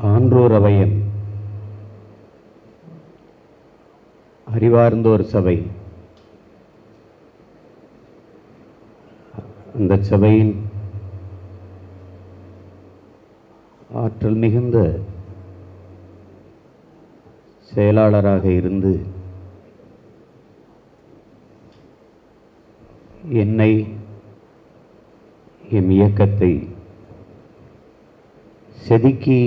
ஆன்றோர் அவையன், அறிவார்ந்தோர் சபை. அந்த சபையின் ஆற்றல் மிகுந்த செயலாளராக இருந்து என்னை, எம் இயக்கத்தை செதுக்கி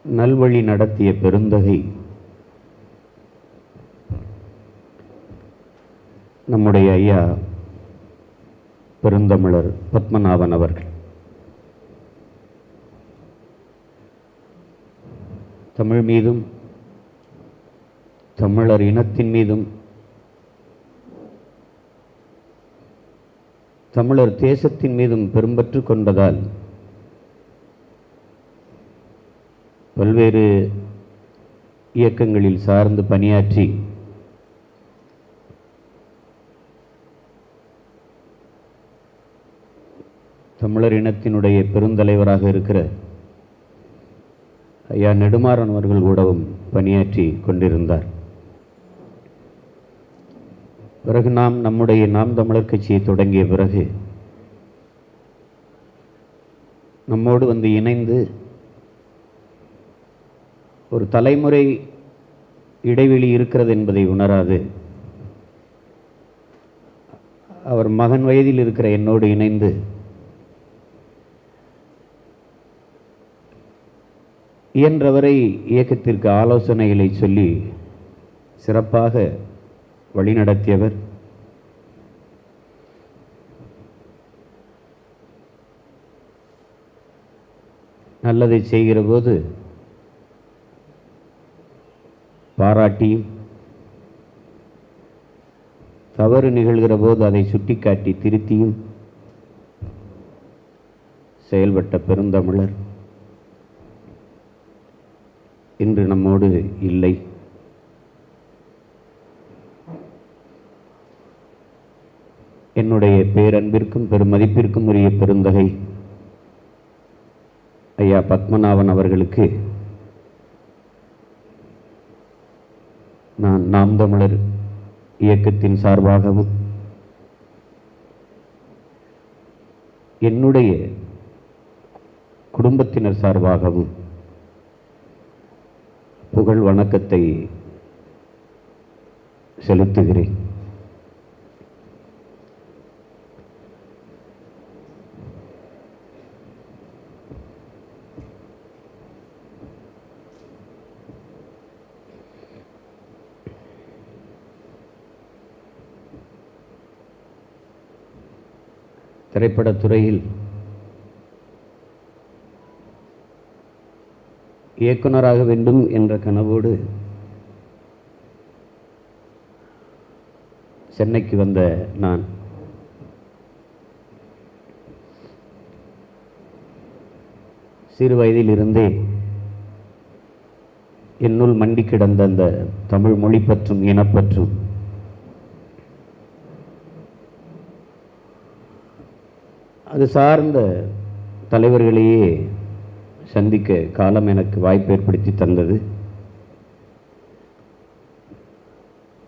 நல்வழி நடத்திய பெருந்தகை நம்முடைய ஐயா பெருந்தமிழர் பத்மநாபன் அவர்கள். தமிழ் மீதும் தமிழர் இனத்தின் மீதும் தமிழர் தேசத்தின் மீதும் பெரும்பற்று கொண்டதால் பல்வேறு இயக்கங்களில் சார்ந்து பணியாற்றி தமிழர் இனத்தினுடைய பெருந்தலைவராக இருக்கிற ஐயா நெடுமாறன் அவர்கள் கூடவும் பணியாற்றி கொண்டிருந்தார். பிறகு நம்முடைய நாம் தமிழர் கட்சியை தொடங்கிய பிறகு நம்மோடு வந்து இணைந்து ஒரு தலைமுறை இடைவெளி இருக்கிறது என்பதை உணராது அவர் மகன் வயதில் இருக்கிற என்னோடு இணைந்து இயன்றவரை இயக்கத்திற்கு ஆலோசனைகளை சொல்லி சிறப்பாக வழிநடத்தியவர். நல்லதை செய்கிற போது பாராட்டியும், தவறு நிகழ்கிற போது அதை சுட்டிக்காட்டி திருத்தியும் செயல்பட்ட பெருந்தமிழர் இன்று நம்மோடு இல்லை. என்னுடைய பேரன்பிற்கும் பெருமதிப்பிற்கும் உரிய பெருந்தகை ஐயா பத்மநாபன் அவர்களுக்கு நான் நாம் தமிழர் இயக்கத்தின் சார்பாகவும் என்னுடைய குடும்பத்தினர் சார்பாகவும் புகழ் வணக்கத்தை செலுத்துகிறேன். திரைப்படத்துறையில் இயக்குனராக வேண்டும் என்ற கனவோடு சென்னைக்கு வந்த நான் சிறு வயதிலிருந்தே என்னுள் மண்டி கிடந்த அந்த தமிழ் மொழி பற்றும் இனப்பற்றும் அது சார்ந்த தலைவர்களையே சந்திக்க காலம் எனக்கு வாய்ப்பு ஏற்படுத்தி தந்தது.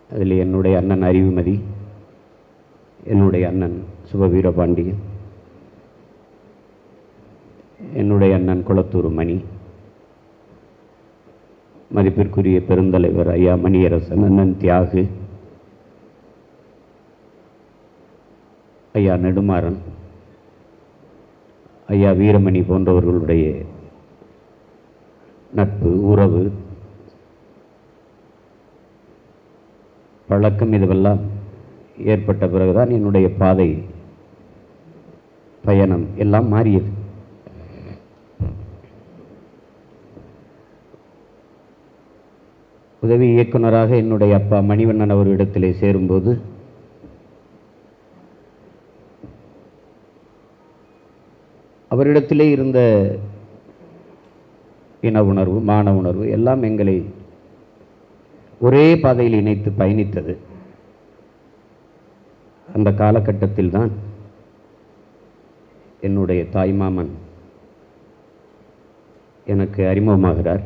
அதில் என்னுடைய அண்ணன் அறிவுமதி, என்னுடைய அண்ணன் சுபவீரபாண்டியன், என்னுடைய அண்ணன் குளத்தூர் மணி, மதிப்பிற்குரிய பெருந்தலைவர் ஐயா மணியரசன், அண்ணன் தியாகு, ஐயா நெடுமாறன், ஐயா வீரமணி போன்றவர்களுடைய நட்பு, உறவு, பழக்கம் இதுவெல்லாம் ஏற்பட்ட பிறகுதான் என்னுடைய பாதை, பயணம் எல்லாம் மாறியது. உதவி இயக்குனராக என்னுடைய அப்பா மணிவண்ணன் அவரிடத்திலே சேரும்போது அவரிடத்திலே இருந்த இன உணர்வு, மான உணர்வு எல்லாம் எங்களை ஒரே பாதையில் இணைத்து பயணித்தது. அந்த காலகட்டத்தில் தான் என்னுடைய தாய்மாமன் எனக்கு அறிமுகமாகிறார்.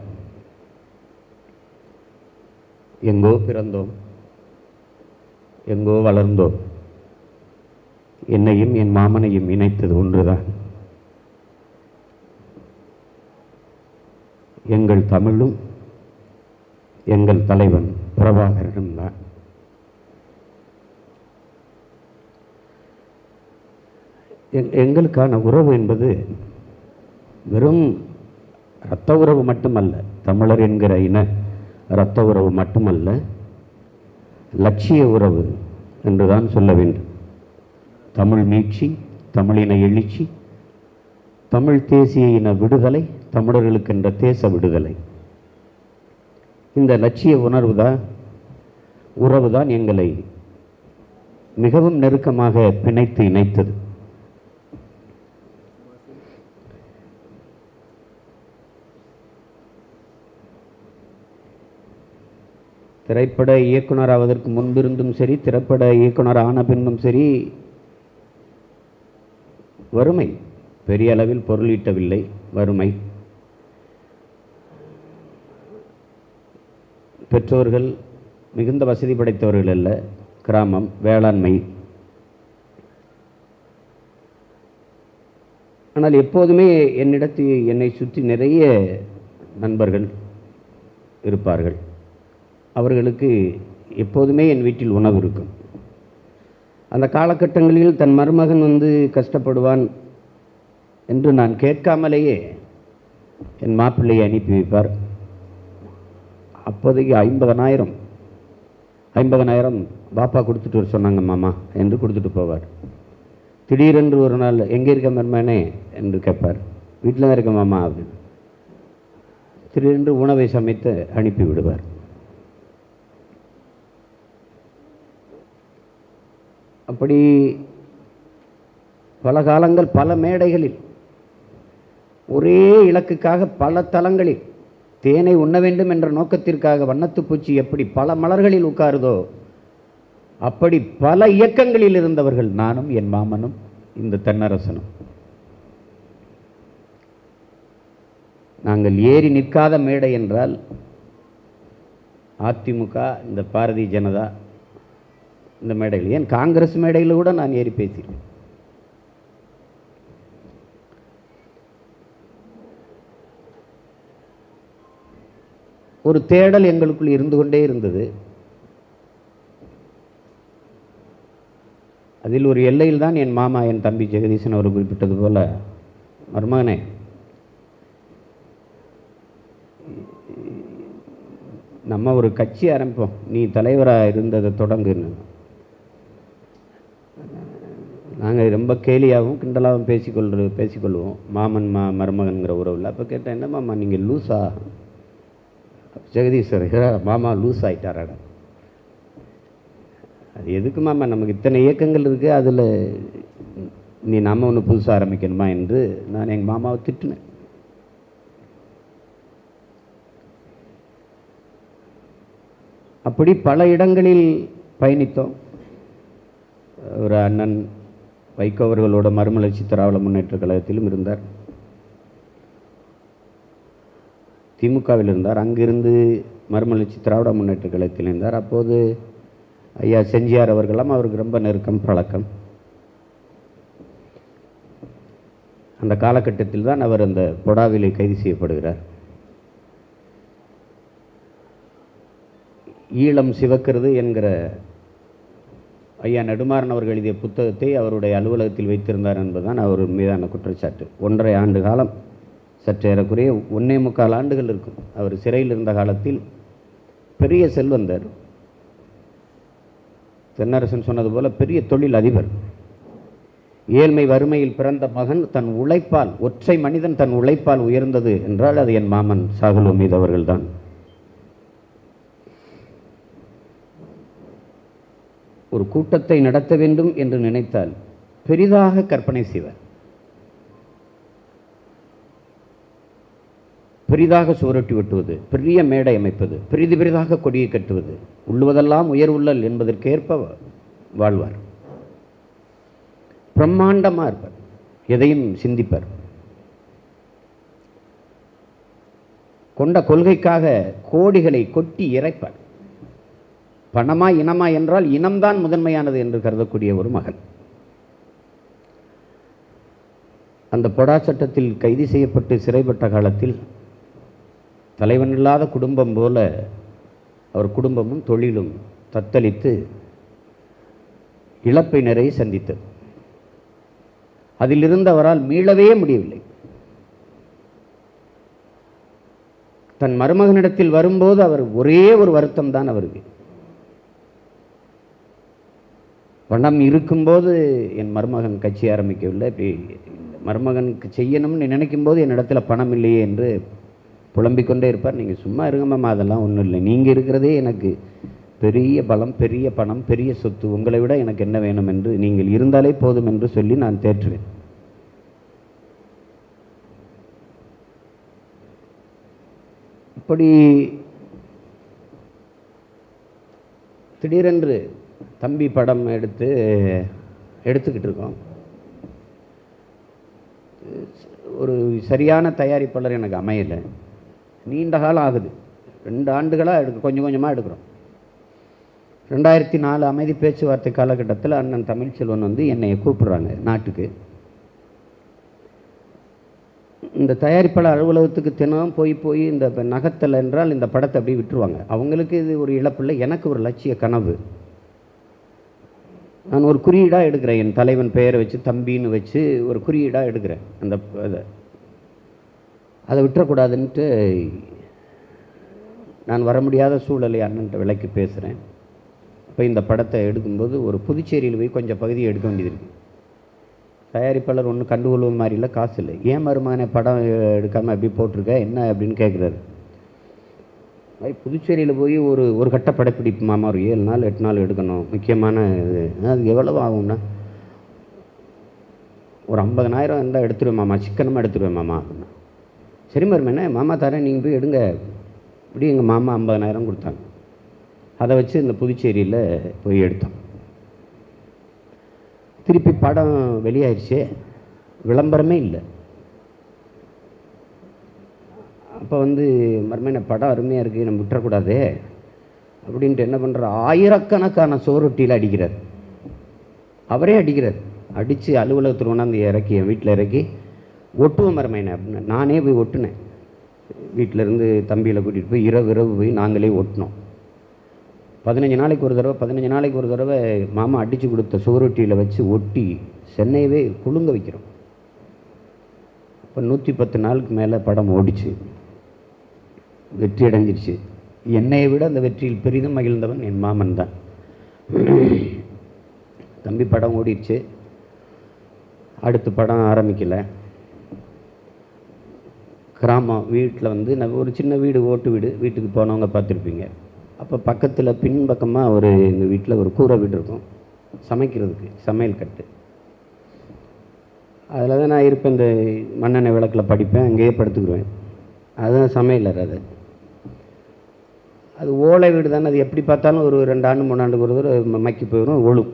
எங்கோ பிறந்தோம், எங்கோ வளர்ந்தோம், என்னையும் என் மாமனையும் இணைத்தது ஒன்றுதான். எங்கள் தமிழும் எங்கள் தலைவன் பிரபாகரனும் தான். எங்களுக்கான உறவு என்பது வெறும் இரத்த உறவு மட்டுமல்ல, தமிழர் என்கிற இன இரத்த உறவு மட்டுமல்ல, லட்சிய உறவு என்றுதான் சொல்ல வேண்டும். தமிழ் மீட்சி, தமிழின எழுச்சி, தமிழ் தேசிய இன விடுதலை, தமிழர்களுக்கென்ற தேச விடுதலை, இந்த லட்சிய உறவுதான் எங்களை மிகவும் நெருக்கமாக பிணைத்து இணைத்தது. திரைப்பட இயக்குனர் ஆவதற்கு முன்பிருந்தும் சரி, திரைப்பட இயக்குனர் ஆன பின்னும் சரி, வறுமை பெரிய அளவில் பொருளீட்டவில்லை. வறுமை, பெற்றோர்கள் மிகுந்த வசதி படைத்தவர்கள் அல்ல, கிராமம், வேளாண்மை. ஆனால் எப்போதுமே என்னிடத்தில் என்னை சுற்றி நிறைய நண்பர்கள் இருப்பார்கள். அவர்களுக்கு எப்போதுமே என் வீட்டில் உணவு இருக்கும். அந்த காலகட்டங்களில் தன் மருமகன் கஷ்டப்படுவான் என்று நான் கேட்காமலேயே என் மாப்பிள்ளையை அனுப்பி வைப்பார். அப்போதைக்கு 50,000 பாப்பா கொடுத்துட்டு வர சொன்னாங்க மாமா என்று கொடுத்துட்டு போவார். திடீரென்று ஒரு நாள், எங்கே இருக்க மருமகனே என்று கேட்பார். வீட்டில் தான் இருக்க மாமா அப்படின்னு. திடீரென்று உணவை சமைத்து அனுப்பி விடுவார். அப்படி பல காலங்கள், பல மேடைகளில், ஒரே இலக்குக்காக பல தலங்களில், தேனை உண்ண வேண்டும் என்ற நோக்கத்திற்காக வண்ணத்து பூச்சி எப்படி பல மலர்களில் உட்காருதோ அப்படி பல இயக்கங்களில் இருந்தவர்கள் நானும் என் மாமனும் இந்த தென்னரசனும். நாங்கள் ஏறி நிற்காத மேடை என்றால் அதிமுக, இந்த பாரதிய ஜனதா, இந்த மேடையில், ஏன் காங்கிரஸ் மேடையில் கூட நான் ஏறி பேசியிருக்கேன். ஒரு தேடல் எங்களுக்குள் இருந்து கொண்டே இருந்தது. அதில் ஒரு எல்லையில் தான் என் மாமா, என் தம்பி ஜெகதீசன் அவர் குறிப்பிட்டது போல, மருமகனே, நம்ம ஒரு கட்சி ஆரம்பிப்போம், நீ தலைவராக இருந்ததை தொடங்குன்னு. நாங்கள் ரொம்ப கேலியாகவும் கிண்டலாகவும் பேசிக்கொள்வோம் மாமன் மருமகன்கிற உறவில். அப்போ கேட்டேன், என்ன மாமா நீங்கள் லூஸா? ஜெகதீஸ்வர், மாமா லூஸ் ஆகிட்டாராட. அது எதுக்கு மாமா, நமக்கு இத்தனை இயக்கங்கள் இருக்குது, அதில் நம்ம ஒன்று புதுசாக ஆரம்பிக்கணுமா என்று நான் எங்கள் மாமாவை திட்டினேன். அப்படி பல இடங்களில் பயணித்தோம். ஒரு அண்ணன் வைகோ அவர்களோட மறுமலர்ச்சி திராவிட முன்னேற்ற கழகத்திலும் இருந்தார், திமுகவில் இருந்தார். அங்கிருந்து மறுமலர்ச்சி திராவிட முன்னேற்ற கழகத்தில் இருந்தார். அப்போது ஐயா செஞ்சியார் அவர்களெல்லாம் அவருக்கு ரொம்ப நெருக்கம், பழக்கம். அந்த காலகட்டத்தில் தான் அவர் அந்த பொடாவிலே கைது செய்யப்படுகிறார். ஈழம் சிவக்கிறது என்கிற ஐயா நெடுமாறன் அவர்கள் எழுதிய புத்தகத்தை அவருடைய அலுவலகத்தில் வைத்திருந்தார் என்பதுதான் அவர் மீதான குற்றச்சாட்டு. 1.5 ஆண்டு காலம், சற்றேறக்குறைய 1.25 ஆண்டுகள் இருக்கும் அவர் சிறையில் இருந்த காலத்தில். பெரிய செல்வந்தர், தென்னரசன் சொன்னது போல பெரிய தொழில் அதிபர். ஏழ்மை வறுமையில் பிறந்த மகன் தன் உழைப்பால், ஒற்றை மனிதன் தன் உழைப்பால் உயர்ந்தது என்றால் அது என் மாமன் சாகுல் ஹமீது அவர்கள்தான். ஒரு கூட்டத்தை நடத்த வேண்டும் என்று நினைத்தால் பெரிதாக கற்பனை செய்வார், பெரிதாக சுவரொட்டி வெட்டுவது, பெரிய மேடை அமைப்பது, பெரிதாக கொடியை கட்டுவது, உள்ளுவதெல்லாம் உயர்வுள்ளல் என்பதற்கேற்ப வாழ்வார். பிரம்மாண்டமாக இருப்பார், எதையும் சிந்திப்பார். கொண்ட கொள்கைக்காக கோடிகளை கொட்டி இறைப்பார். பணமா இனமா என்றால் இனம்தான் முதன்மையானது என்று கருதக்கூடிய ஒரு மகன். அந்த பொடா சட்டத்தில் கைது செய்யப்பட்டு சிறைப்பட்ட காலத்தில் தலைவன் இல்லாத குடும்பம் போல அவர் குடும்பமும் தொழிலும் தத்தளித்து இழப்பை நிறைய சந்தித்தது. அதிலிருந்து அவரால் மீளவே முடியவில்லை. தன் மருமகனிடத்தில் வரும்போது அவர் ஒரே ஒரு வருத்தம் தான் அவருக்கு. பணம் இருக்கும்போது என் மருமகன் கட்சி ஆரம்பிக்கவில்லை, இப்படி மருமகனுக்கு செய்யணும்னு நினைக்கும் போது என்னிடத்துல பணம் இல்லையே என்று புலம்பிக் கொண்டே இருப்பார். நீங்கள் சும்மா இருங்கம்மா, அதெல்லாம் ஒன்றும் இல்லை, நீங்கள் இருக்கிறதே எனக்கு பெரிய பலம், பெரிய பணம், பெரிய சொத்து, உங்களை விட எனக்கு என்ன வேணும் என்று, நீங்கள் இருந்தாலே போதும் என்று சொல்லி நான் தேற்றுவேன். இப்படி திடீரென்று தம்பி படம் எடுத்துக்கிட்டு இருக்கோம். ஒரு சரியான தயாரிப்பாளர் எனக்கு அமையலை. நீண்ட காலம் ஆகுது, 2 ஆண்டுகளாக கொஞ்சம் கொஞ்சமாக எடுக்கிறோம். 2004 அமைதி பேச்சுவார்த்தை காலகட்டத்தில் அண்ணன் தமிழ்ச்செல்வன் வந்து என்னை கூப்பிடுறாங்க நாட்டுக்கு. இந்த தயாரிப்பாளர் அலுவலகத்துக்கு தினம் போய் இந்த நகத்தல் என்றால் இந்த படத்தை அப்படியே விட்டுருவாங்க. அவங்களுக்கு இது ஒரு இழப்பில்லை, எனக்கு ஒரு லட்சிய கனவு. நான் ஒரு குறியீடாக எடுக்கிறேன், என் தலைவன் பெயரை வச்சு தம்பின்னு வச்சு ஒரு குறியீடாக எடுக்கிறேன். அதை விட்டுறக்கூடாதுன்ட்டு நான் வர முடியாத சூழலை அண்ணன்ட்ட விலைக்கு பேசுகிறேன். இப்போ இந்த படத்தை எடுக்கும்போது ஒரு புதுச்சேரியில் போய் கொஞ்சம் பகுதியை எடுக்க வேண்டியது இருக்குது. தயாரிப்பாளர் ஒன்றும் கண்டுகொள்வது மாதிரி இல்லை, காசு இல்லை. ஏன் மருமகனை படம் எடுக்காமல் அப்படி போட்டிருக்க என்ன அப்படின்னு கேட்குறாரு. புதுச்சேரியில் போய் ஒரு கட்ட படப்பிடிப்பு மாமா, ஒரு 7 நாள் 8 நாள் எடுக்கணும், முக்கியமான இது. அது எவ்வளவு ஆகும்னா, ஒரு 50,000 இருந்தால் எடுத்துருவேன் மாமா, சிக்கனமாக எடுத்துருவேன் மாமா அப்படின்னா. சரி மருமகனே, மாமா தரேன், நீங்கள் போய் எடுங்க. இப்படி எங்கள் மாமா 50,000 கொடுத்தாங்க. அதை வச்சு இந்த புதுச்சேரியில் போய் எடுத்தோம். திருப்பி படம் வெளியாயிடுச்சு, விளம்பரமே இல்லை. அப்போ வந்து மருமகனே படம் அருமையாக இருக்குது, நம்ம விட்டுறக்கூடாது அப்படின்ட்டு என்ன பண்ணுற, ஆயிரக்கணக்கான சோரொட்டியில் அடிக்கிறார். அவரே அடிக்கிறார். அடித்து அலுவலகத்தில் கொண்டாந்து இறக்கி என் வீட்டில் இறக்கி ஒட்டுவோம் மருமகனே அப்படின்னு. நானே போய் ஒட்டுனேன். வீட்டிலேருந்து தம்பியில் கூட்டிகிட்டு போய் இரவு போய் நாங்களே ஒட்டினோம். 15 நாளைக்கு ஒரு தடவை மாமா அடித்து கொடுத்த சுவரொட்டியில் வச்சு ஒட்டி சென்னையவே குலுங்க வைக்கிறோம். இப்போ 110 நாளுக்கு மேலே படம் ஓடிச்சு, வெற்றி அடைஞ்சிருச்சு. என்னை விட அந்த வெற்றியில் பெரிதும் மகிழ்ந்தவன் என் மாமன் தான். தம்பி படம் ஓடிடுச்சு, அடுத்த படம் ஆரம்பிக்கலை. கிராமம் வீட்டில் வந்து ஒரு சின்ன வீடு, ஓட்டு வீடு, வீட்டுக்கு போனவங்க பார்த்துருப்பீங்க. அப்போ பக்கத்தில் பின்பக்கமாக எங்கள் வீட்டில் ஒரு கூரை வீடு இருக்கும், சமைக்கிறதுக்கு சமையல் கட்டு. அதில் தான் நான் இருப்பேன். இந்த மண்ணெண்ணெய் விளக்கில் படிப்பேன், அங்கேயே படுத்துக்குருவேன். அதுதான் சமையலர். அது ஓலை வீடு தானே, அது எப்படி பார்த்தாலும் ஒரு 2 ஆண்டு 3 ஆண்டுக்கு ஒரு தடவை மக்கி போயிடும், ஒழும்.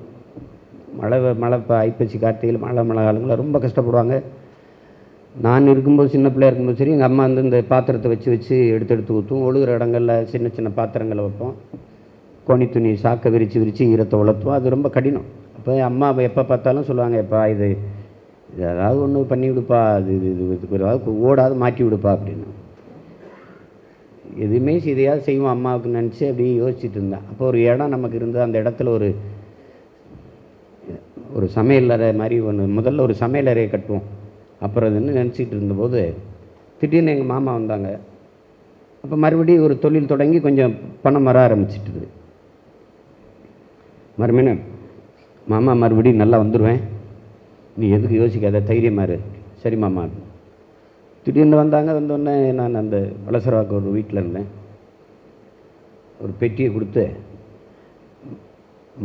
மழை ஐப்பசி கார்த்திகையில் மழை காலங்களில் ரொம்ப கஷ்டப்படுவாங்க. நான் இருக்கும்போது, சின்ன பிள்ளையாக இருக்கும்போது சரி, எங்கள் அம்மா வந்து இந்த பாத்திரத்தை வச்சு எடுத்து ஊற்றும். ஒழுகிற இடங்களில் சின்ன பாத்திரங்களை வைப்போம். கோணி துணி சாக்கை விரித்து ஈரத்தை உலர்த்துவோம். அது ரொம்ப கடினம். அப்போ அம்மா எப்போ பார்த்தாலும் சொல்லுவாங்க, எப்பா இது ஏதாவது ஒன்று பண்ணி விடுப்பா, இது ஏதாவது ஓடாது மாட்டி விடுப்பா அப்படின்னு. எதுவுமே இதையாவது செய்வோம் அம்மாவுக்கு நினச்சி அப்படியே யோசிச்சுட்டு இருந்தேன். அப்போ ஒரு இடம் நமக்கு இருந்து, அந்த இடத்துல ஒரு சமையலறை மாதிரி முதல்ல ஒரு சமையலறையை கட்டுவோம். அப்புறம் அதுன்னு நினச்சிக்கிட்டு இருந்தபோது திடீர்னு எங்கள் மாமா வந்தாங்க. அப்போ மறுபடியும் ஒரு தொழில் தொடங்கி கொஞ்சம் பணம் வர ஆரம்பிச்சிட்டுது. மறுமணி மாமா மறுபடியும் நல்லா வந்துடுவேன், நீ எதுக்கு யோசிக்காத, தைரியமாக இரு. சரி மாமா. திடீர்னு வந்தோடனே நான் அந்த வளசரவாக்க ஒரு வீட்டில் இருந்தேன். ஒரு பெட்டியை கொடுத்து,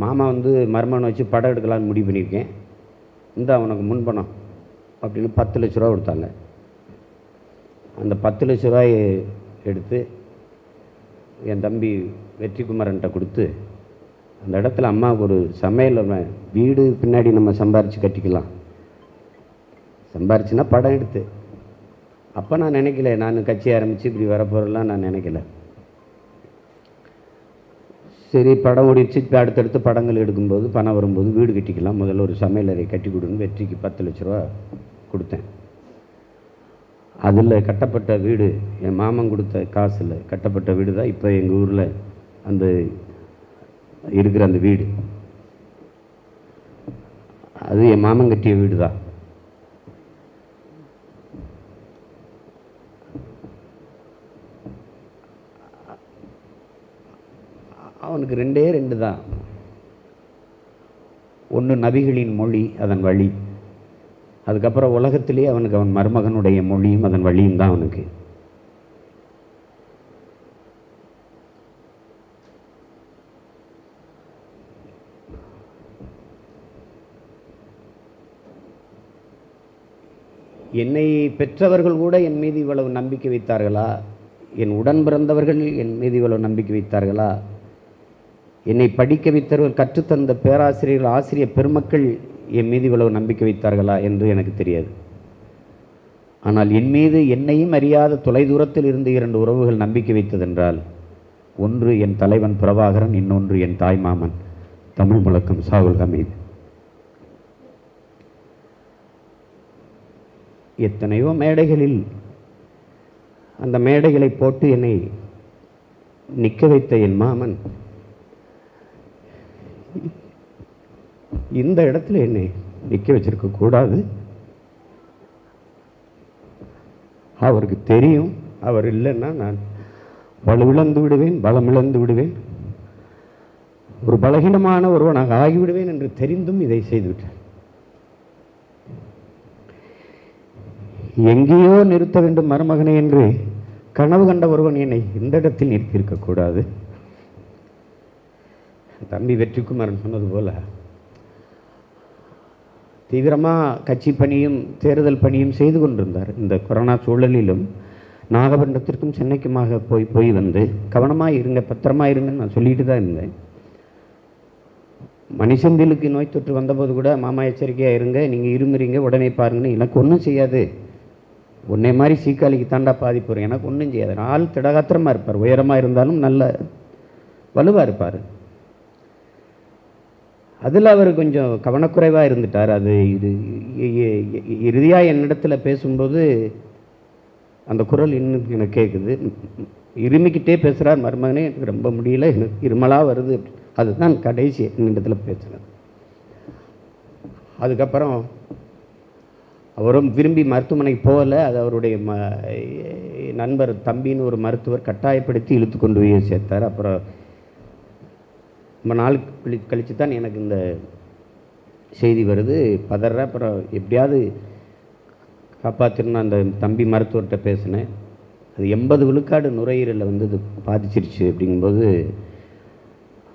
மாமா வந்து மருமகனை வச்சு படம் எடுக்கலான்னு முடிவு பண்ணியிருக்கேன், இந்தா உனக்கு முன்பணம் அப்படின்னு 10 லட்ச ரூபா கொடுத்தாங்க. அந்த 10 லட்ச ரூபாயை எடுத்து என் தம்பி வெற்றிக்குமாரன்ட்ட கொடுத்து, அந்த இடத்துல அம்மாவுக்கு ஒரு சமையல் வீடு பின்னாடி நம்ம சம்பாரித்து கட்டிக்கலாம், சம்பாரிச்சுன்னா படம் எடுத்து அப்போ நான் நினைக்கல, நான் கட்சி ஆரம்பித்து இப்படி வரப்போகிறலாம் நான் நினைக்கல. சரி, படம் ஓடிச்சு. இப்போ அடுத்தடுத்து படங்கள் எடுக்கும்போது பணம் வரும்போது வீடு கட்டிக்கலாம், முதல்ல ஒரு சமையலறை கட்டி கொடுன்னு வெற்றிக்கு 10 லட்ச ரூபா கொடுத்தேன். அதில் கட்டப்பட்ட வீடு, என் மாமன் கொடுத்த காசில் கட்டப்பட்ட வீடு தான் இப்போ எங்கள் ஊரில் அந்த இருக்கிற அந்த வீடு. அது என் மாமன் கட்டிய வீடு தான். அவனுக்கு 2 தான். ஒன்று நபிகளின் மொழி, அதன் வழி. அதுக்கப்புறம் உலகத்திலே அவனுக்கு அவன் மருமகனுடைய மொழியும் அதன் வழியும் தான் அவனுக்கு. என்னை பெற்றவர்கள் கூட என் மீது இவ்வளவு நம்பிக்கை வைத்தார்களா? என் உடன் பிறந்தவர்கள் என் மீது இவ்வளவு நம்பிக்கை வைத்தார்களா? என்னை படிக்க வைத்தவர்கள், கற்றுத்தந்த பேராசிரியர்கள், ஆசிரியர் பெருமக்கள் என் மீது இவ்வளவு நம்பிக்கை வைத்தார்களா என்று எனக்கு தெரியாது. ஆனால் என் மீது என்னையும் அறியாத தொலைதூரத்தில் இருந்து 2 உறவுகள் நம்பிக்கை வைத்ததென்றால், ஒன்று என் தலைவன் பிரபாகரன், இன்னொன்று என் தாய் மாமன் தமிழ் முழக்கம் சாகுல் ஹமீது. எத்தனையோ மேடைகளில் அந்த மேடைகளை போட்டு என்னை நிற்க வைத்த என் மாமன் இந்த இடத்துல என்னை நிற்க வச்சிருக்க கூடாது. அவருக்கு தெரியும், அவர் இல்லைன்னா நான் வலுவிழந்து விடுவேன், பலம் இழந்து விடுவேன், ஒரு பலகீனமான ஒருவனாக ஆகிவிடுவேன் என்று தெரிந்தும் இதை செய்துவிட்டார். எங்கேயோ நிறுத்த வேண்டும் மருமகனே என்று கனவு கண்ட ஒருவன் என்னை இந்த இடத்தில் நிறுத்தியிருக்கக்கூடாது. தம்பி வெற்றிக்குமாரன் சொன்னது போல தீவிரமாக கட்சி பணியும் தேர்தல் பணியும் செய்து கொண்டிருந்தார். இந்த கொரோனா சூழலிலும் நாகப்பட்டினத்திற்கும் சென்னைக்குமாக போய் வந்து கவனமாக இருங்க, பத்திரமாக இருங்கன்னு நான் சொல்லிட்டு தான் இருந்தேன். மணிசெந்திலுக்கு நோய் தொற்று வந்தபோது கூட மாமா எச்சரிக்கையாக இருங்க, நீங்கள் இருமுறீங்க உடனே பாருங்கன்னு. எனக்கு ஒன்றும் செய்யாது, உன்னை மாதிரி சீக்காளிக்கு தாண்டா பாதிப்பு வரும், எனக்கு ஒன்றும் செய்யாது. ஆள் திடகாத்திரமாக இருப்பார், உயரமாக இருந்தாலும் நல்ல வலுவாக இருப்பார். அதில் அவர் கொஞ்சம் கவனக்குறைவாக இருந்துட்டார். அது இது இறுதியாக என்னிடத்தில் பேசும்போது அந்த குரல் இன்னும் எனக்கு கேட்குது. இருமிக்கிட்டே பேசுகிறார், மருமகனே எனக்கு ரொம்ப முடியல, எனக்கு இருமலாக வருது. அதுதான் கடைசி என்னிடத்தில் பேசுனது. அதுக்கப்புறம் அவரும் விரும்பி மருத்துவமனைக்கு போகலை. அது அவருடைய நண்பர் தம்பின்னு ஒரு மருத்துவர் கட்டாயப்படுத்தி இழுத்து கொண்டு போய் சேர்த்தார். அப்புறம் ரொம்ப நாள் கழித்து தான் எனக்கு இந்த செய்தி வருது. பதற, அப்புறம் எப்படியாவது காப்பாற்றணும்னு அந்த தம்பி மருத்துவர்கிட்ட பேசினேன். அது 80 விழுக்காடு நுரையீரலில் வந்து இது பாதிச்சிருச்சு. அப்படிங்கும்போது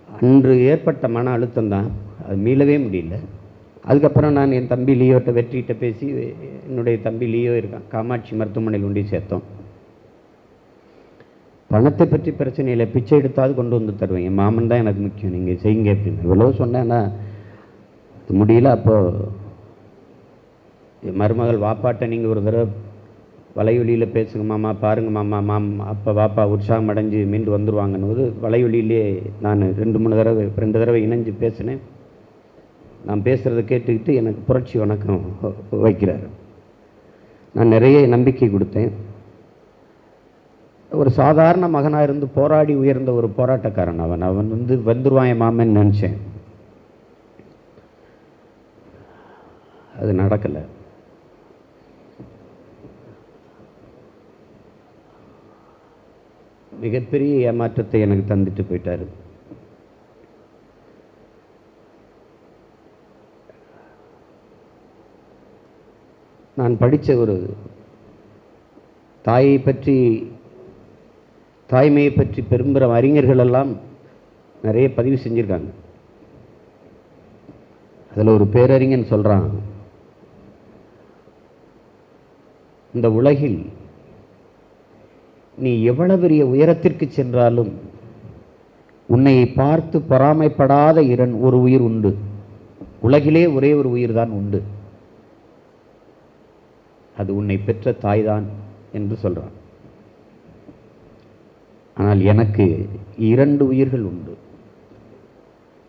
அன்று ஏற்பட்ட மன அழுத்தம் தான், அது மீளவே முடியல. அதுக்கப்புறம் நான் என் தம்பி லியோட்ட வெற்றிகிட்ட பேசி, என்னுடைய தம்பி லியோ இருக்கான், காமாட்சி மருத்துவமனையில் கொண்டு சேர்த்தோம். பணத்தை பற்றி பிரச்சனை இல்லை, பிச்சை எடுத்தாவது கொண்டு வந்து தருவேன், என் மாமன் தான் எனக்கு முக்கியம், நீங்கள் செய்யுங்க அப்படின்னு இவ்வளோ சொன்னேன்னா அது முடியல. அப்போது என் மருமகள் வாப்பாட்ட நீங்கள் ஒரு தடவை வலைவெளியில் பேசுங்க மாமா, பாருங்கள் மாமா, அப்போ வாப்பா உற்சாகம் அடைஞ்சு மீண்டு வந்துடுவாங்கன்னு போது வலைவெளியிலே நான் 2 தடவை இணைஞ்சு பேசினேன். நான் பேசுகிறத கேட்டுக்கிட்டு எனக்கு புரட்சி வணக்கம் வைக்கிறார். நான் நிறைய நம்பிக்கை கொடுத்தேன். ஒரு சாதாரண மகனாக இருந்து போராடி உயர்ந்த ஒரு போராட்டக்காரன் அவன் வந்து வந்துடுவான் என் மாமன்னு நினச்சேன். அது நடக்கலை. மிகப்பெரிய ஏமாற்றத்தை எனக்கு தந்துட்டு போயிட்டார். நான் படித்த ஒரு தாய்மையை பற்றி பெரும்பெரும் அறிஞர்கள் எல்லாம் நிறைய பதிவு செஞ்சுருக்காங்க. அதில் ஒரு பேரறிஞன் சொல்கிறான், இந்த உலகில் நீ எவ்வளவு பெரிய உயரத்திற்கு சென்றாலும் உன்னை பார்த்து பொறாமைப்படாத ஒரு உயிர் உண்டு. உலகிலே ஒரே ஒரு உயிர் தான் உண்டு, அது உன்னை பெற்ற தாய்தான் என்று சொல்கிறான். ஆனால் எனக்கு 2 உயிர்கள் உண்டு.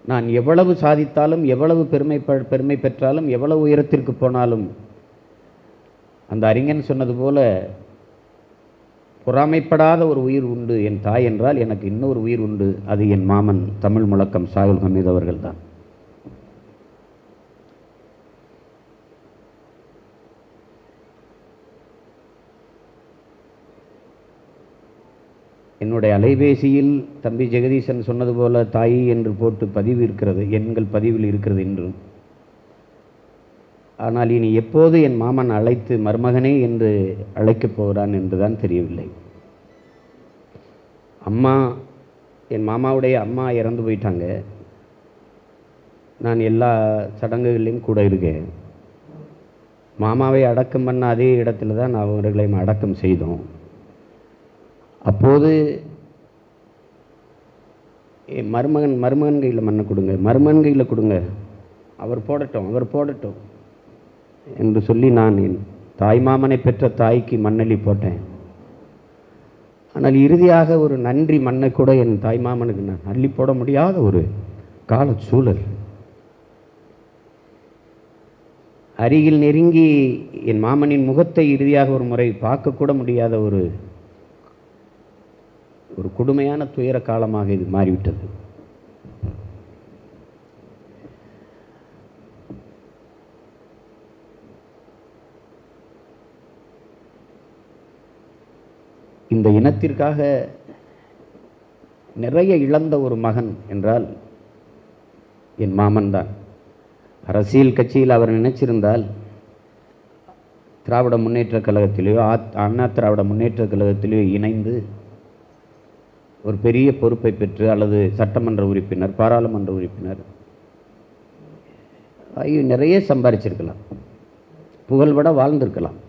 நான் எவ்வளவு சாதித்தாலும், எவ்வளவு பெருமை பெற்றாலும், எவ்வளவு உயரத்திற்கு போனாலும், அந்த அறிஞன் சொன்னது போல பொறாமைப்படாத ஒரு உயிர் உண்டு என் தாய் என்றால் எனக்கு இன்னொரு உயிர் உண்டு. அது என் மாமன் தமிழ் முழக்கம் சாகுல் ஹமீது அவர்கள் தான். என்னுடைய அலைபேசியில் தம்பி ஜெகதீசன் சொன்னது போல தாய் என்று போட்டு பதிவு இருக்கிறது, எண்கள் பதிவில் இருக்கிறது என்றும். ஆனால் இனி எப்போது என் மாமன் அழைத்து மருமகனே என்று அழைக்கப் போகிறான் என்றுதான் தெரியவில்லை. அம்மா, என் மாமாவுடைய அம்மா இறந்து போயிட்டாங்க. நான் எல்லா சடங்குகளையும் கூட இருக்கேன். மாமாவை அடக்கம் பண்ண அதே இடத்துல தான் அவர்களையும் அடக்கம் செய்தோம். அப்போது மருமகன் கையில் மண்ணை கொடுங்க, மருமகன் கையில் கொடுங்க, அவர் போடட்டும் என்று சொல்லி நான் என் தாய் மாமனை பெற்ற தாய்க்கு மண்ணள்ளி போட்டேன். ஆனால் இறுதியாக ஒரு நன்றி மண்ணை கூட என் தாய் மாமனுக்கு நான் அள்ளி போட முடியாத ஒரு கால சூழல். அருகில் நெருங்கி என் மாமனின் முகத்தை இறுதியாக ஒரு முறை பார்க்கக்கூட முடியாத ஒரு கொடுமையான துயர காலமாக இது மாறிவிட்டது. இந்த இனத்திற்காக நிறைய இழந்த ஒரு மகன் என்றால் என் மாமன் தான். அரசியல் கட்சியில் அவர் நினைச்சிருந்தால் திராவிட முன்னேற்றக் கழகத்திலேயோ அண்ணா திராவிட முன்னேற்றக் கழகத்திலேயோ இணைந்து ஒரு பெரிய பொறுப்பை பெற்று அல்லது சட்டமன்ற உறுப்பினர், பாராளுமன்ற உறுப்பினர் நிறைய சம்பாதிச்சிருக்கலாம், புகழ்பட வாழ்ந்திருக்கலாம்.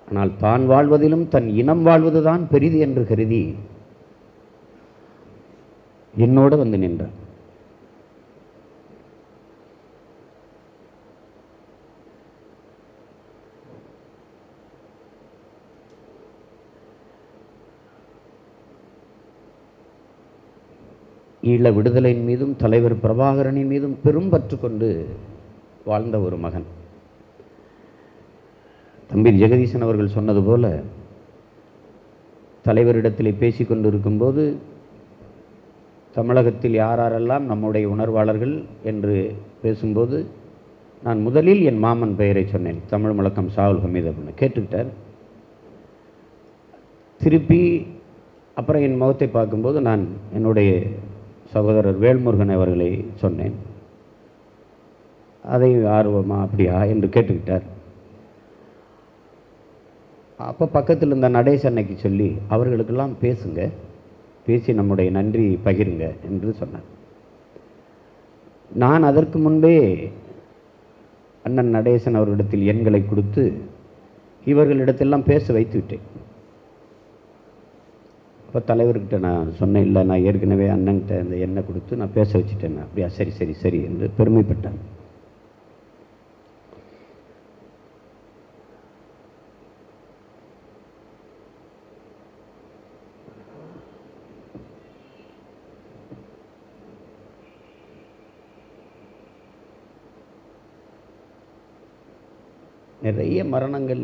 ஆனால் தான் வாழ்வதிலும் தன் இனம் வாழ்வதுதான் பெரிது என்று கருதி என்னோடு வந்து நின்றார். ஈழ விடுதலையின் மீதும் தலைவர் பிரபாகரனின் மீதும் பெரும்பற்று கொண்டு வாழ்ந்த ஒரு மகன். தம்பி ஜெகதீசன் அவர்கள் சொன்னது போல தலைவரிடத்திலே பேசிக்கொண்டு இருக்கும்போது தமிழகத்தில் யாரெல்லாம் நம்முடைய உணர்வாளர்கள் என்று பேசும்போது நான் முதலில் என் மாமன் பெயரை சொன்னேன், தமிழ் முழக்கம் சாகுல் ஹமீது அப்படின்னு. கேட்டுக்கிட்டார். திருப்பி அப்புறம் என் முகத்தை பார்க்கும்போது நான் என்னுடைய சகோதரர் வேல்முருகன் அவர்களை சொன்னேன். அதை ஆர்வமா அப்படியா என்று கேட்டுக்கிட்டார். அப்போ பக்கத்தில் இருந்த நடேச அன்னைக்கு சொல்லி அவர்களுக்கெல்லாம் பேசுங்க, பேசி நம்முடைய நன்றி பகிருங்க என்று சொன்னார். நான் அதற்கு முன்பே அண்ணன் நடேசன் அவர்களிடத்தில் எண்களை கொடுத்து இவர்களிடத்தெல்லாம் பேச வைத்து விட்டேன். இப்போ தலைவர்கிட்ட நான் சொன்னேன், இல்லை நான் ஏற்கனவே அண்ணன்கிட்ட இந்த எண்ணை கொடுத்து நான் பேச வச்சுட்டேன். அப்படியா, சரி சரி சரி என்று பெருமைப்பட்டான். நிறைய மரணங்கள்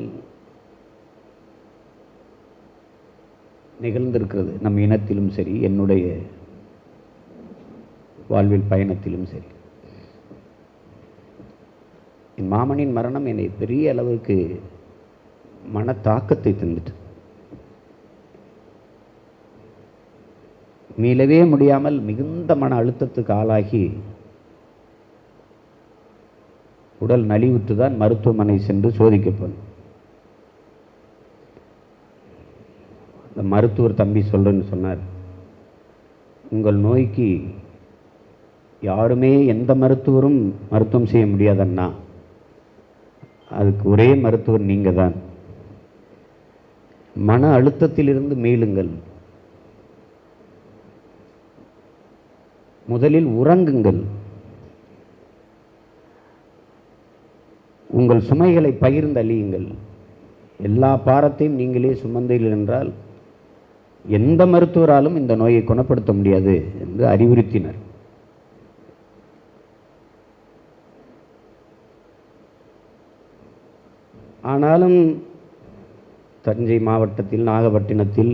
நிகழ்ந்திருக்கிறது நம் இனத்திலும் சரி, என்னுடைய வாழ்வில் பயணத்திலும் சரி. என் மாமனின் மரணம் என்னை பெரிய அளவுக்கு மன தாக்கத்தை தந்துட்டு, மீளவே முடியாமல் மிகுந்த மன அழுத்தத்துக்கு ஆளாகி உடல் நலிவுற்று தான் மருத்துவமனை சென்று சோதிக்கப்படும். அந்த மருத்துவர் தம்பி சொல்கிறேன்னு சொன்னார், உங்கள் நோய்க்கு யாருமே எந்த மருத்துவரும் மருத்துவம் செய்ய முடியாதண்ணா, அதுக்கு ஒரே மருத்துவர் நீங்கள் தான். மன அழுத்தத்திலிருந்து மீளுங்கள், முதலில் உறங்குங்கள், உங்கள் சுமைகளை பகிர்ந்தளியுங்கள், எல்லா பாரத்தையும் நீங்களே சுமந்தீர்கள் என்றால் எந்த மருத்துவராலும் இந்த நோயை குணப்படுத்த முடியாது என்று அறிவுறுத்தினர். ஆனாலும் தஞ்சை மாவட்டத்தில், நாகப்பட்டினத்தில்,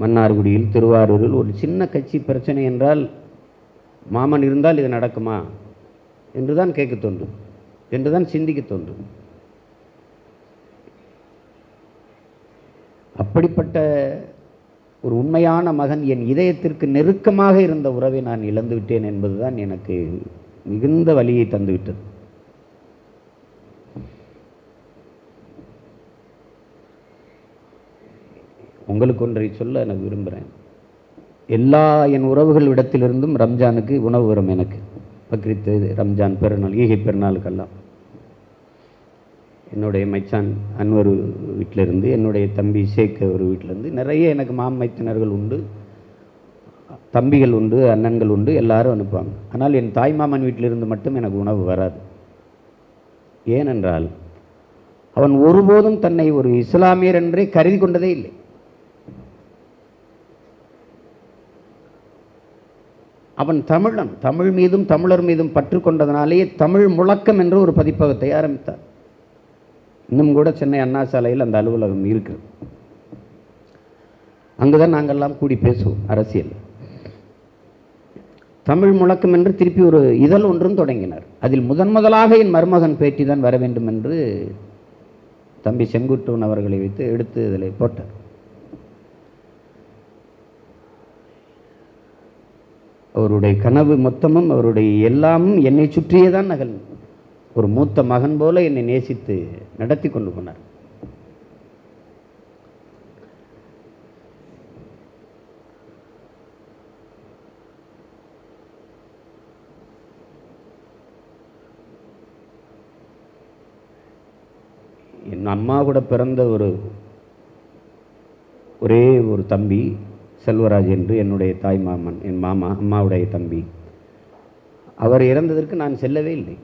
மன்னார்குடியில், திருவாரூரில் ஒரு சின்ன கட்சி பிரச்சனை என்றால் மாமன் இருந்தால் இது நடக்குமா என்று தான் கேட்க தோன்றும், என்று தான் சிந்திக்க தோன்றும். அப்படிப்பட்ட ஒரு உண்மையான மகன், என் இதயத்திற்கு நெருக்கமாக இருந்த உறவை நான் இழந்து விட்டேன் என்பதுதான் எனக்கு மிகுந்த வலியை தந்துவிட்டது. உங்களுக்கு ஒன்றை சொல்ல நான் விரும்புகிறேன். எல்லா என் உறவுகள் இடத்திலிருந்தும் ரம்ஜானுக்கு உணவு வரும். எனக்கு பக்ரீத்து, ரம்ஜான் பெருநாள், ஈகை பெருநாளுக்கெல்லாம் என்னுடைய மைச்சான் அன்வர் வீட்டிலிருந்து, என்னுடைய தம்பி ஷேக் ஒரு வீட்டிலேருந்து நிறைய எனக்கு மாமைத்தினர்கள் உண்டு, தம்பிகள் உண்டு, அண்ணன்கள் உண்டு, எல்லாரும் அனுப்புவாங்க. ஆனால் என் தாய் மாமன் வீட்டிலிருந்து மட்டும் எனக்கு உணவு வராது. ஏனென்றால் அவன் ஒருபோதும் தன்னை ஒரு இஸ்லாமியர் என்றே கருதி கொண்டதே இல்லை. அவன் தமிழன், தமிழ் மீதும் தமிழர் மீதும் பற்று கொண்டதனாலேயே தமிழ் முழக்கம் என்ற ஒரு பதிப்பகத்தை ஆரம்பித்தார். இன்னும் கூட சென்னை அண்ணா சாலையில் அந்த அலுவலகம் இருக்கிறது. அங்குதான் நாங்கள்லாம் கூடி பேசுவோம் அரசியல். தமிழ் முழக்கம் என்று திருப்பி ஒரு இதழ் ஒன்றும் தொடங்கினார். அதில் முதலாக என் மருமகன் பேட்டி தான் வர வேண்டும் என்று தம்பி செங்குட்டுவன் அவர்களை வைத்து எடுத்து இதில் போட்டார். அவருடைய கனவு மொத்தமும், அவருடைய எல்லாமும் என்னை சுற்றியே தான் நகல். ஒரு மூத்த மகன் போல என்னை நேசித்து நடத்தி கொண்டு போனார். என் அம்மா கூட பிறந்த ஒரே ஒரு தம்பி செல்வராஜ் என்று, என்னுடைய தாய் மாமன், என் மாமா, அம்மாவுடைய தம்பி. அவர் இறந்ததற்கு நான் செல்லவே இல்லை.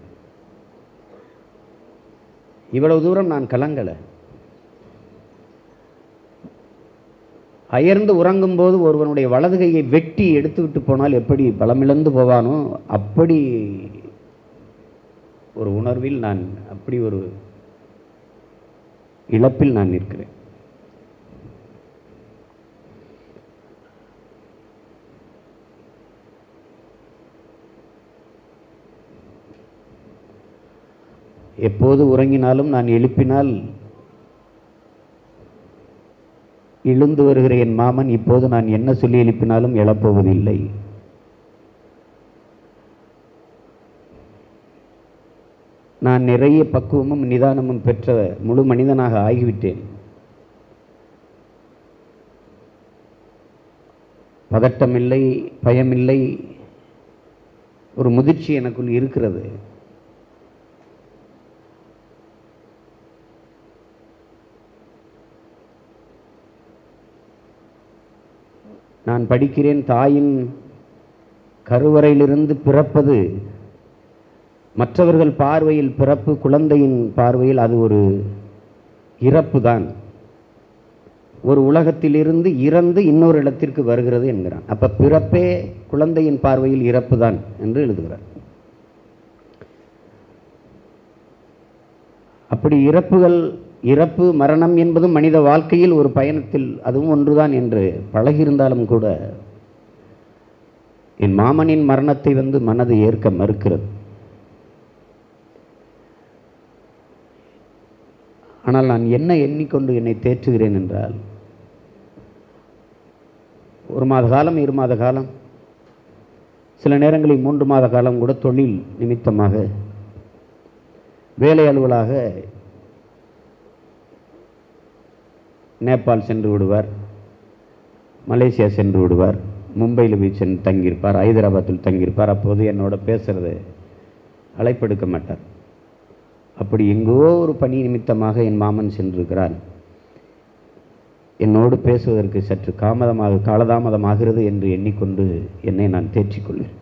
இவ்வளவு தூரம் நான் கலங்கலை. அயர்ந்து உறங்கும் போது ஒருவனுடைய வலது கையை வெட்டி எடுத்துவிட்டு போனால் எப்படி பலமிழந்து போவானோ அப்படி ஒரு உணர்வில் நான், அப்படி ஒரு இழப்பில் நான் நிற்கிறேன். எப்போது உறங்கினாலும் நான் எழுப்பினால் எழுந்து வருகிற என் மாமன் இப்போது நான் என்ன சொல்லி எழுப்பினாலும் எழப்போவதில்லை. நான் நிறைய பக்குவமும் நிதானமும் பெற்ற முழு மனிதனாக ஆகிவிட்டேன். பதட்டமில்லை, பயமில்லை, ஒரு முதிர்ச்சி எனக்குள் இருக்கிறது. நான் படிக்கிறேன், தாயின் கருவறையிலிருந்து பிறப்பது மற்றவர்கள் பார்வையில் பிறப்பு, குழந்தையின் பார்வையில் அது ஒரு இறப்பு தான். ஒரு உலகத்திலிருந்து இறந்து இன்னொரு இடத்திற்கு வருகிறது என்கிறான். அப்ப பிறப்பே குழந்தையின் பார்வையில் இறப்பு தான் என்று எழுதுகிறார். அப்படி இறப்பு மரணம் என்பதும் மனித வாழ்க்கையில் ஒரு பயணத்தில் அதுவும் ஒன்றுதான் என்று பழகியிருந்தாலும் கூட என் மாமனின் மரணத்தை மனது ஏற்க மறுக்கிறது. ஆனால் நான் என்ன எண்ணிக்கொண்டு என்னை தேற்றுகிறேன் என்றால், 1 மாத காலம், 2 மாத காலம், சில நேரங்களில் 3 மாத காலம் கூட தொழில் நிமித்தமாக வேலை அலுவலாக நேபாள் சென்று விடுவார், மலேசியா சென்று விடுவார், மும்பையில் போய் சென்று தங்கியிருப்பார், ஹைதராபாத்தில் தங்கியிருப்பார். அப்போது என்னோட பேசுறது அழைப்பெடுக்க மாட்டார். அப்படி எங்கோ ஒரு பணி நிமித்தமாக என் மாமன் சென்றிருக்கிறான். என்னோடு பேசுவதற்கு சற்று காலதாமதமாகிறது என்று எண்ணிக்கொண்டு என்னை நான் தேற்றிக்கொள்வேன்.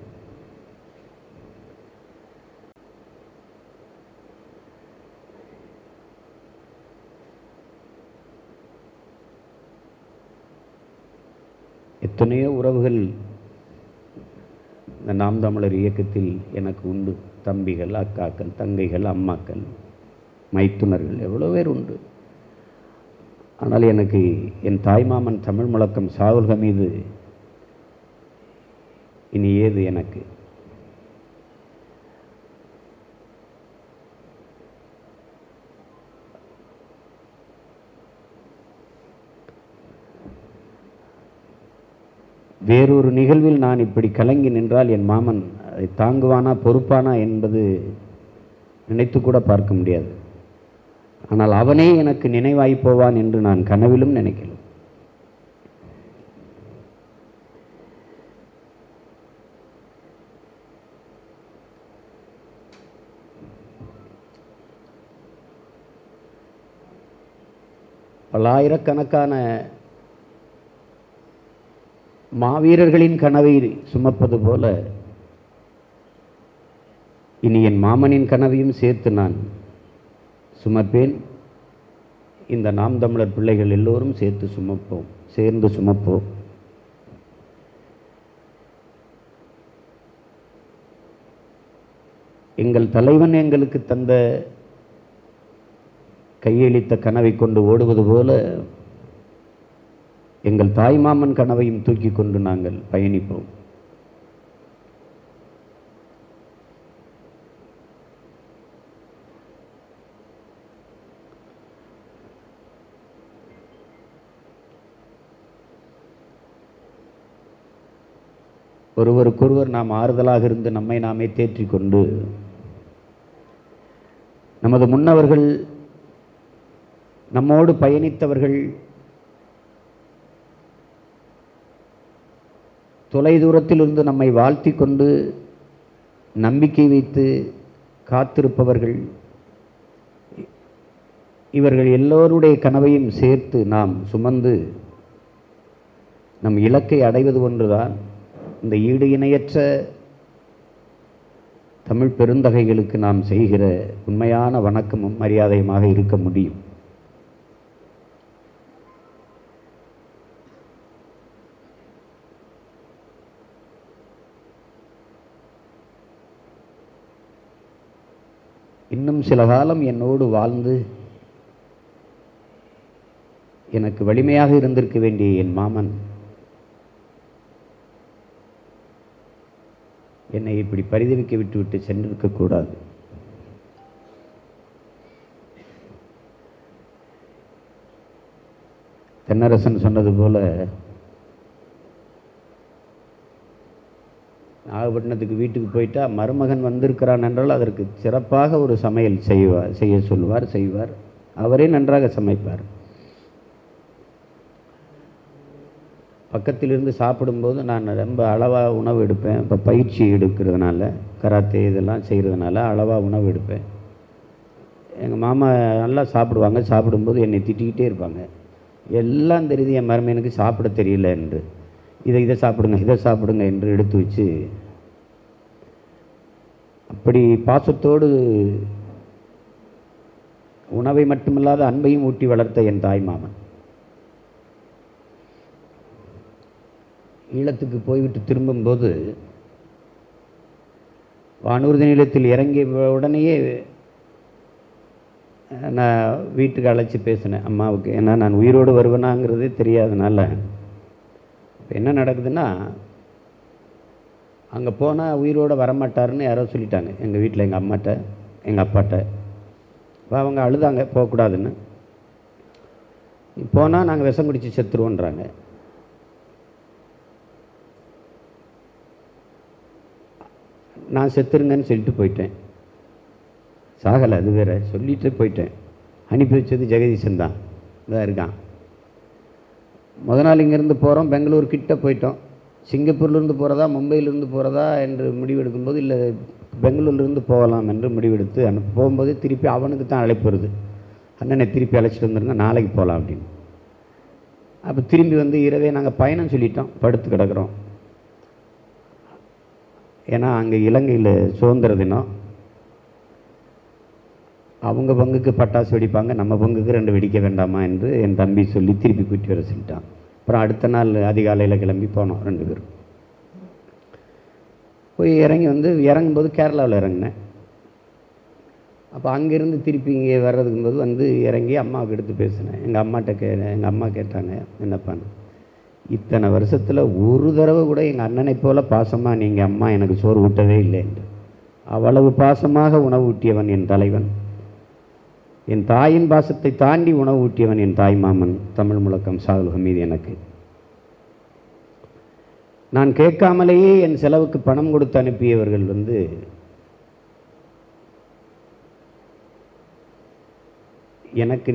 எத்தனையோ உறவுகள் இந்த நாம் தமிழர் இயக்கத்தில் எனக்கு உண்டு. தம்பிகள், அக்காக்கள், தங்கைகள், அம்மாக்கள், மைத்துனர்கள், எவ்வளோ பேர் உண்டு. ஆனால் எனக்கு என் தாய்மாமன் தமிழ் முழக்கம் ஷாவுல் ஹமீது இனி ஏது எனக்கு? வேறொரு நிகழ்வில் நான் இப்படி கலங்கி நின்றால் என் மாமன் அதை தாங்குவானா, பொறுப்பானா என்பது நினைத்து கூட பார்க்க முடியாது. ஆனால் அவனே எனக்கு நினைவாய் போவான் என்று நான் கனவிலும் நினைக்கல. பல்லாயிரக்கணக்கான மாவீரர்களின் கனவை சுமப்பது போல இனி என் மாமனின் கனவையும் சேர்த்து நான் சுமப்பேன். இந்த நாம் தமிழர் பிள்ளைகள் எல்லோரும் சேர்ந்து சுமப்போம். எங்கள் தலைவன் எங்களுக்கு தந்த கையளித்த கனவை கொண்டு ஓடுவது போல எங்கள் தாய்மாமன் கனவையும் தூக்கி கொண்டு நாங்கள் பயணிப்போம். ஒருவருக்கொருவர் நாம் ஆறுதலாக இருந்து நம்மை நாமே தேற்றிக்கொண்டு நமது முன்னவர்கள், நம்மோடு பயணித்தவர்கள், தொலைதூரத்தில் இருந்து நம்மை வாழ்த்தி கொண்டு நம்பிக்கை வைத்து காத்திருப்பவர்கள், இவர்கள் எல்லோருடைய கனவையும் சேர்த்து நாம் சுமந்து நம் இலக்கை அடைவது ஒன்றுதான் இந்த ஈடு இணையற்ற தமிழ் பெருந்தகைகளுக்கு நாம் செய்கிற உண்மையான வணக்கமும் மரியாதையுமாக இருக்க முடியும். இன்னும் சில காலம் என்னோடு வாழ்ந்து எனக்கு வலிமையாக இருந்திருக்க வேண்டிய என் மாமன் என்னை இப்படி பரிதவிக்க விட்டுவிட்டு சென்றிருக்கக்கூடாது. தென்னரசன் சொன்னது போல நாகப்பட்டினத்துக்கு வீட்டுக்கு போயிட்டா மருமகன் வந்திருக்கிறான் என்றால் அதற்கு சிறப்பாக ஒரு சமையல் செய்ய செய்வார். அவரே நன்றாக சமைப்பார். பக்கத்திலிருந்து சாப்பிடும்போது நான் ரொம்ப அளவாக உணவு எடுப்பேன். இப்போ பயிற்சி எடுக்கிறதுனால, கராத்தே இதெல்லாம் செய்கிறதுனால அளவாக உணவு எடுப்பேன். எங்கள் மாமா நல்லா சாப்பிடுவாங்க. சாப்பிடும்போது என்னை திட்டிக்கிட்டே இருப்பாங்க. எல்லாம் தெரியுது என் மருமகனுக்கு சாப்பிட தெரியல என்று. இதை சாப்பிடுங்க என்று எடுத்து வச்சு அப்படி பாசத்தோடு உணவை மட்டுமில்லாத அன்பையும் ஊட்டி வளர்த்த என் தாய் மாமன் ஈழத்துக்கு போய்விட்டு திரும்பும்போது வானூர்தி நிலையத்தில் இறங்கிய உடனேயே நான் வீட்டுக்கு அழைச்சி பேசினேன் அம்மாவுக்கு. ஏன்னா நான் உயிரோடு வருவேனாங்கிறதே தெரியாதனால என்ன நடக்குதுன்னா, அங்கே போனால் உயிரோடு வரமாட்டாருன்னு யாரோ சொல்லிட்டாங்க எங்கள் வீட்டில், எங்கள் அம்மாட்ட எங்கள் அப்பாட்ட. இப்போ அவங்க அழுதாங்க போகக்கூடாதுன்னு. போனால் நாங்கள் விஷம் குடித்து செத்துருவோன்றாங்க. நான் செத்துருங்கன்னு சொல்லிட்டு போயிட்டேன். சாகலை, அது வேற, சொல்லிட்டு போயிட்டேன். அனுப்பி வச்சது ஜெகதீசன் தான், இதாக இருக்கான். நாள் இங்கேருந்து போகிறோம், பெங்களூர் கிட்ட போயிட்டோம். சிங்கப்பூர்லேருந்து போகிறதா மும்பையிலேருந்து போகிறதா என்று முடிவெடுக்கும்போது இல்லை பெங்களூர்லேருந்து போகலாம் என்று முடிவெடுத்து போகும்போது திருப்பி அவனுக்கு தான் அழைப்பு வருது. அண்ணனை திருப்பி அழைச்சிட்டு வந்துருங்க, நாளைக்கு போகலாம் அப்படின்னு. அப்போ திரும்பி வந்து இரவே நாங்கள் பயணம் சொல்லிட்டோம், படுத்து கிடக்கிறோம். ஏன்னா அங்கே இலங்கையில் சுதந்திர தினம், அவங்க பங்குக்கு பட்டாசு வெடிப்பாங்க, நம்ம பங்குக்கு 2 வெடிக்க வேண்டாமா என்று என் தம்பி சொல்லி திருப்பி கூட்டி வர சொல்லிட்டான். அப்புறம் அடுத்த நாள் அதிகாலையில் கிளம்பி போனோம் 2 பேரும். போய் இறங்கி வந்து இறங்கும்போது கேரளாவில் இறங்கினேன். அப்போ அங்கேருந்து திருப்பி இங்கே வர்றதுக்கும்போது வந்து இறங்கி அம்மாவுக்கு எடுத்து பேசினேன். எங்கள் அம்மா கேட்டாங்க, என்னப்பான்னு, இத்தனை வருஷத்தில் ஒரு தடவை கூட எங்கள் அண்ணனை போல பாசமாக நீங்கள் அம்மா எனக்கு சோறு ஊட்டவே இல்லை என்று. அவ்வளவு பாசமாக உணவு ஊட்டியவன் என் தலைவன். என் தாயின் பாசத்தை தாண்டி உணவு ஊட்டியவன் என் தாய் மாமன் தமிழ் முழக்கம் சாகுல் ஹமீது. எனக்கு நான் கேட்காமலேயே என் செலவுக்கு பணம் கொடுத்து அனுப்பியவர்கள் வந்து எனக்கு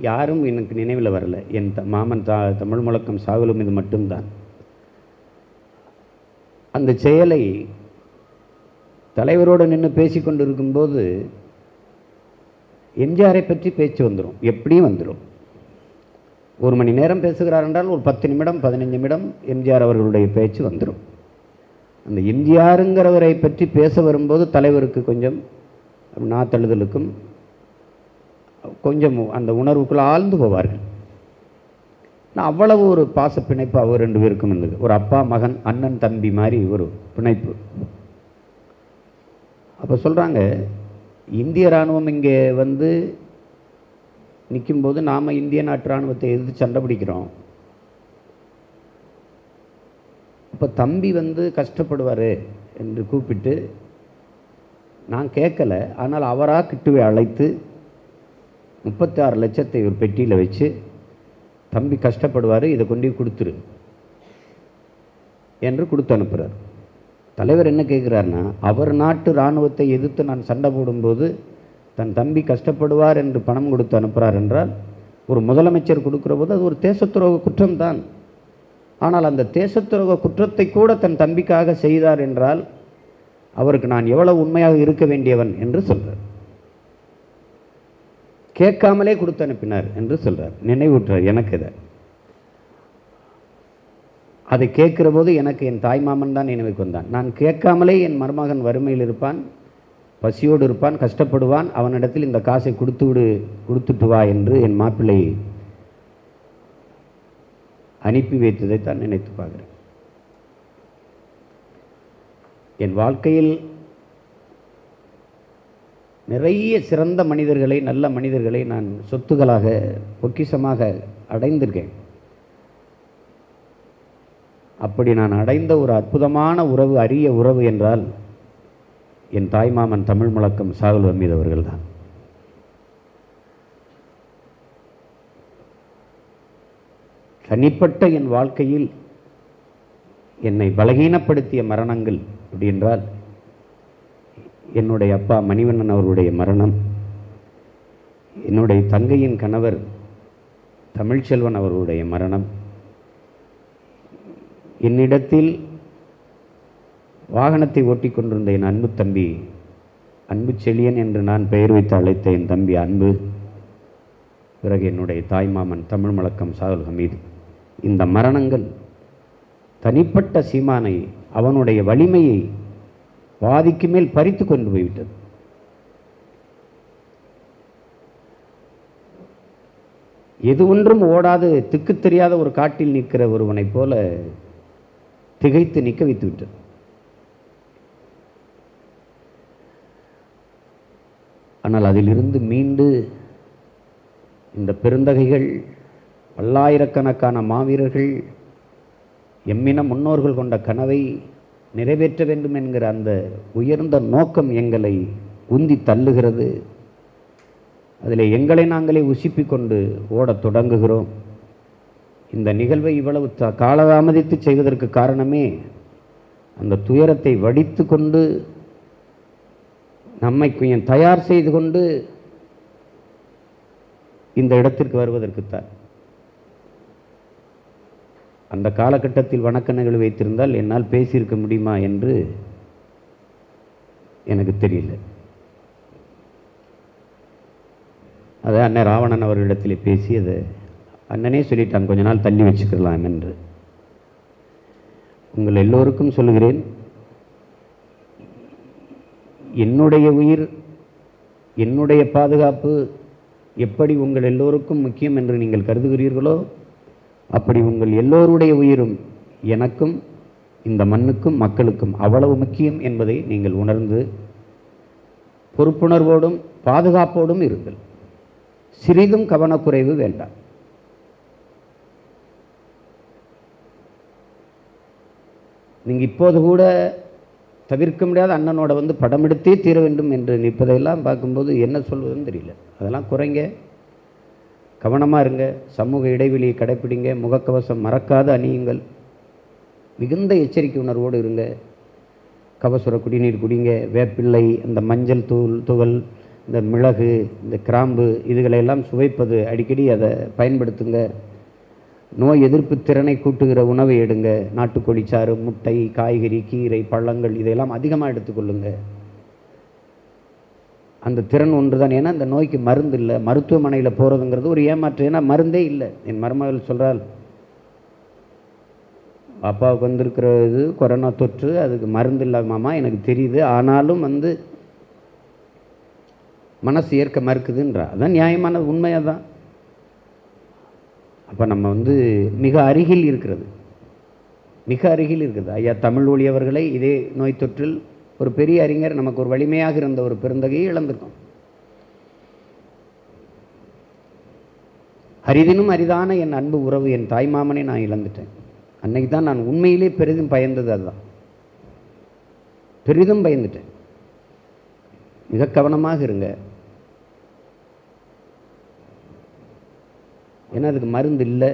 யாரும் எனக்கு நினைவில் வரல. என் மாமன் தமிழ் முழக்கம் சாகுல் ஹமீது மட்டும்தான். அந்த செயலை தலைவரோடு நின்று பேசி கொண்டு இருக்கும்போது எம்ஜிஆரை பற்றி பேச்சு வந்துடும், எப்படியும் வந்துடும். 1 மணி நேரம் பேசுகிறார் என்றால் ஒரு 10 நிமிடம் 15 நிமிடம் எம்ஜிஆர் அவர்களுடைய பேச்சு வந்துடும். அந்த எம்ஜிஆருங்கிறவரை பற்றி பேச வரும்போது தலைவருக்கு கொஞ்சம் நாத்தழுதலுக்கும் கொஞ்சம் அந்த உணர்வுக்குள்ள ஆழ்ந்து போவார்கள். அவ்வளவு ஒரு பாச பிணைப்பு அவர் 2 பேருக்கும் இருந்தது. ஒரு அப்பா மகன் அண்ணன் தம்பி மாதிரி ஒரு பிணைப்பு. அப்போ சொல்கிறாங்க, இந்திய இராணுவம் இங்கே வந்து நிற்கும்போது நாம் இந்திய நாட்டு இராணுவத்தை எதிர்த்து சண்டை பிடிக்கிறோம். அப்போ தம்பி வந்து கஷ்டப்படுவார் என்று கூப்பிட்டு நான் கேட்கலை. ஆனால் அவராக கிட்டுவை அழைத்து 36 லட்சத்தை ஒரு பெட்டியில் வச்சு, தம்பி கஷ்டப்படுவார், இதை கொண்டு கொடுத்துரு என்று கொடுத்து அனுப்புகிறார். தலைவர் என்ன கேட்குறாருன்னா, அவர் நாட்டு இராணுவத்தை எதிர்த்து நான் சண்டை போடும்போது தன் தம்பி கஷ்டப்படுவார் என்று பணம் கொடுத்து அனுப்புகிறார் என்றால், ஒரு முதலமைச்சர் கொடுக்குற போது அது ஒரு தேசத்துரோக குற்றம்தான். ஆனால் அந்த தேசத்துரோக குற்றத்தை கூட தன் தம்பிக்காக செய்தார் என்றால் அவருக்கு நான் எவ்வளவு உண்மையாக இருக்க வேண்டியவன் என்று சொல்கிறார். கேட்காமலே கொடுத்து அனுப்பினார் என்று சொல்கிறார், நினைவூற்றார் எனக்கு. அதை கேட்குற போது எனக்கு என் தாய்மாமன் தான் நினைவுக்கு வந்தான். நான் கேட்காமலே என் மருமகன் வறுமையில் இருப்பான், பசியோடு இருப்பான், கஷ்டப்படுவான், அவனிடத்தில் இந்த காசை கொடுத்துட்டு வா என்று என் மாப்பிள்ளை அனுப்பி வைத்ததை தான் நினைத்து பார்க்குறேன். என் வாழ்க்கையில் நிறைய சிறந்த மனிதர்களை, நல்ல மனிதர்களை நான் சொத்துக்களாக பொக்கிஷமாக அடைந்திருக்கேன். அப்படி நான் அடைந்த ஒரு அற்புதமான உறவு, அரிய உறவு என்றால் என் தாய்மாமன் தமிழ் முழக்கம் சாகுல் ஹமீது அவர்கள் தான். தனிப்பட்ட என் வாழ்க்கையில் என்னை பலகீனப்படுத்திய மரணங்கள் அப்படி என்றால் என்னுடைய அப்பா மணிவண்ணன் அவருடைய மரணம், என்னுடைய தங்கையின் கணவர் தமிழ்ச்செல்வன் அவர்களுடைய மரணம், என்னிடத்தில் வாகனத்தை ஓட்டிக் கொண்டிருந்த என் அன்பு தம்பி அன்பு செழியன் என்று நான் பெயர் வைத்து அழைத்த என் தம்பி அன்பு, பிறகு என்னுடைய தாய்மாமன் தமிழ் முழக்கம் சாகுல் ஹமீது. இந்த மரணங்கள் தனிப்பட்ட சீமானை, அவனுடைய வலிமையை பாதிக்கு மேல் பறித்து கொண்டு போய்விட்டது. எது ஒன்றும் ஓடாது திக்கு தெரியாத ஒரு காட்டில் நிற்கிற ஒருவனைப் போல திகைத்து நிற்க வைத்து விட்டது. ஆனால் அதிலிருந்து மீண்டு இந்த பெருந்தகைகள், பல்லாயிரக்கணக்கான மாவீரர்கள், எம்மின முன்னோர்கள் கொண்ட கனவை நிறைவேற்ற வேண்டும் என்கிற அந்த உயர்ந்த நோக்கம் எங்களை உந்தி தள்ளுகிறது. அதில் எங்களை நாங்களே உசுப்பிக் கொண்டு ஓடத் தொடங்குகிறோம். இந்த நிகழ்வை இவ்வளவு காலதாமதித்து செய்வதற்கு காரணமே அந்த துயரத்தை வடித்து கொண்டு நம்மை கொஞ்சம் தயார் செய்து கொண்டு இந்த இடத்திற்கு வருவதற்குத்தான். அந்த காலகட்டத்தில் வணக்கங்கள் வைத்திருந்தால் என்னால் பேசியிருக்க முடியுமா என்று எனக்கு தெரியல. அதை அண்ணன் ராவணன் அவர்களிடத்தில் பேசி அதை அண்ணனே சொல்லிட்டான், கொஞ்ச நாள் தள்ளி வச்சுக்கலாம் என்று. உங்கள் எல்லோருக்கும் சொல்லுகிறேன், என்னுடைய உயிர், என்னுடைய பாதுகாப்பு எப்படி உங்கள் எல்லோருக்கும் முக்கியம் என்று நீங்கள் கருதுகிறீர்களோ அப்படி உங்கள் எல்லோருடைய உயிரும் எனக்கும் இந்த மண்ணுக்கும் மக்களுக்கும் அவ்வளவு முக்கியம் என்பதை நீங்கள் உணர்ந்து பொறுப்புணர்வோடும் பாதுகாப்போடும் இருங்கள். சிறிதும் கவனக்குறைவு வேண்டாம். நீங்கள் இப்போது கூட தவிர்க்க முடியாத அண்ணனோட படம் எடுத்தே தீர வேண்டும் என்று நிற்பதையெல்லாம் பார்க்கும்போது என்ன சொல்வதுன்னு தெரியல. அதெல்லாம் குறைங்க, கவனமாக இருங்க, சமூக இடைவெளியை கடைப்பிடிங்க, முகக்கவசம் மறக்காத அணியுங்கள், மிகுந்த எச்சரிக்கை உணர்வோடு இருங்க. கபசுர குடிநீர் குடிங்க, வேப்பிள்ளை, இந்த மஞ்சள் துகள், இந்த மிளகு, இந்த கிராம்பு, இதுகளையெல்லாம் சுவைப்பது அடிக்கடி அதை பயன்படுத்துங்க. நோய் எதிர்ப்பு திறனை கூட்டுகிற உணவை எடுங்க. நாட்டுக்கோழி சாறு, முட்டை, காய்கறி, கீரை, பழங்கள் இதையெல்லாம் அதிகமாக எடுத்துக்கொள்ளுங்க. அந்த திறன் ஒன்று தான். ஏன்னா இந்த நோய்க்கு மருந்து இல்லை. மருத்துவமனையில் போகிறதுங்கிறது ஒரு ஏமாற்றம். ஏன்னா மருந்தே இல்லை. என் மருமகள் சொல்கிறாள், அப்பாவுக்கு வந்திருக்கிற இது கொரோனா தொற்று, அதுக்கு மருந்து இல்லாமாமா எனக்கு தெரியுது, ஆனாலும் மனசு ஏற்க மறுக்குதுன்றா. அதான் நியாயமான உண்மையாக தான். அப்போ நம்ம மிக அருகில் இருக்கிறது, மிக அருகில் இருக்குது. ஐயா தமிழ் ஒளி அவர்களை இதே நோய் தொற்றில் ஒரு பெரிய அறிஞர், நமக்கு ஒரு வலிமையாக இருந்த ஒரு பெருந்தகையை இழந்திருக்கோம். அரிதினும் அரிதான என் அன்பு உறவு, என் தாய்மாமனை நான் இழந்துட்டேன். அன்னைக்கு தான் நான் உண்மையிலே பெரிதும் பயந்தது. அதுதான் பெரிதும் பயந்துட்டேன். மிக கவனமாக இருங்க. ஏன்னா அதுக்கு மருந்து இல்லை.